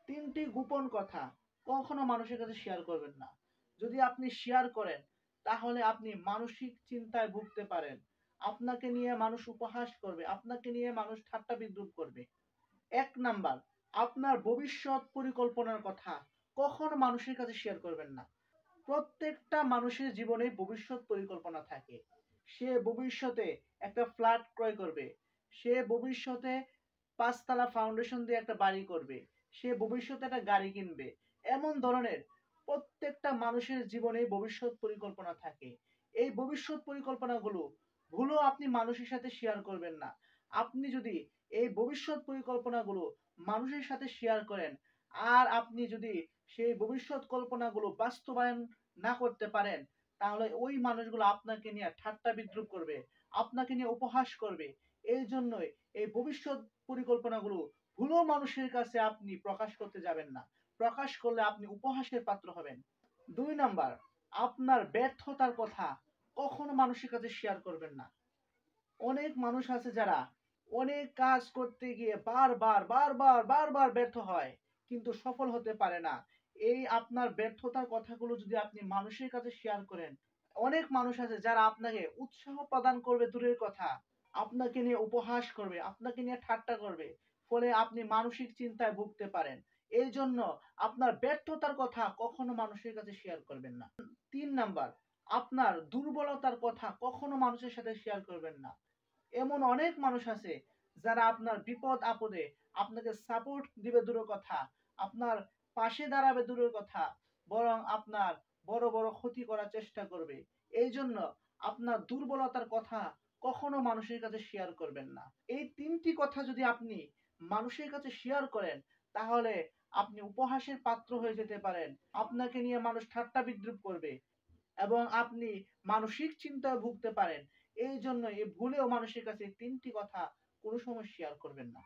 তিনটি গোপন কথা কখনো মানুষের কাছে শেয়ার করবেন না। যদি আপনি শেয়ার করেন তাহলে আপনি মানসিক চিন্তায় ভুগতে পারেন। আপনাকে নিয়ে মানুষ উপহাস করবে, আপনাকে নিয়ে মানুষ ঠাট্টা বিদ্রূপ করবে। ১ নাম্বার, আপনার ভবিষ্যৎ পরিকল্পনার কথা কখনো মানুষের কাছে শেয়ার করবেন না। প্রত্যেকটা মানুষের জীবনে ভবিষ্যৎ পরিকল্পনা থাকে। সে ভবিষ্যতে একটা ফ্ল্যাট ক্রয় করবে। সে ভবিষ্যতে ৫ তলা ফাউন্ডেশন দিয়ে একটা বাড়ি করবে। সে ভবিষ্যতে একটা গাড়ি কিনবে। এমন ধরনের প্রত্যেকটা মানুষের জীবনে ভবিষ্যৎ পরিকল্পনা থাকে। এই ভবিষ্যৎ পরিকল্পনাগুলো ভুলেও আপনি মানুষের সাথে শেয়ার করবেন না। আপনি যদি এই ভবিষ্যৎ পরিকল্পনাগুলো মানুষের সাথে শেয়ার করেন, আর আপনি যদি সেই ভবিষ্যৎ কল্পনাগুলো বাস্তবায়ন না করতে পারেন, তাহলে ওই মানুষগুলো আপনাকে নিয়ে ঠাট্টা বিদ্রূপ করবে, আপনাকে নিয়ে উপহাস করবে। এই জন্যই এই ভবিষ্যৎ পরিকল্পনাগুলো ভুলেও মানুষের কাছে আপনি প্রকাশ করতে যাবেন না। প্রকাশ করলে আপনি উপহাসের পাত্র হবেন। ২ নাম্বার, আপনার ব্যর্থতার কথা কখনো মানুষের কাছে শেয়ার করবেন না। অনেক মানুষ আছে যারা অনেক কাজ করতে গিয়ে বারবার ব্যর্থ হয়, কিন্তু সফল হতে পারে না। এই আপনার ব্যর্থতার কথাগুলো যদি আপনি মানুষের কাছে শেয়ার করেন, অনেক মানুষ আছে যারা আপনাকে উৎসাহ প্রদান করবে দূরের কথা, আপনাকে নিয়ে উপহাস করবে, আপনাকে নিয়ে ঠাট্টা করবে। ফলে আপনি মানসিক চিন্তায় ভুগতে পারেন। এই জন্য আপনার ব্যর্থতার কথা কখনো মানুষের কাছে শেয়ার করবেন না। ৩ নাম্বার, আপনার দুর্বলতার কথা কখনো মানুষের সাথে শেয়ার করবেন না। এমন অনেক মানুষ আছে যারা আপনার বিপদ আপদে আপনাকে সাপোর্ট দিবে দূরের কথা, আপনার পাশে দাঁড়াবে দূরের কথা, বরং আপনার বড় বড় ক্ষতি করার চেষ্টা করবে। এই জন্য আপনার দুর্বলতার কথা কখনো মানুষের কাছে শেয়ার করবেন না। এই ৩টি কথা যদি আপনি মানুষের কাছে শেয়ার করেন, তাহলে আপনি উপহাসের পাত্র হয়ে যেতে পারেন। আপনাকে নিয়ে মানুষ ঠাট্টা বিদ্রূপ করবে এবং আপনি মানসিক চিন্তায় ভুগতে পারেন। এই জন্য ভুলেও মানুষের কাছে ৩টি কথা কোনো সময় শেয়ার করবেন না।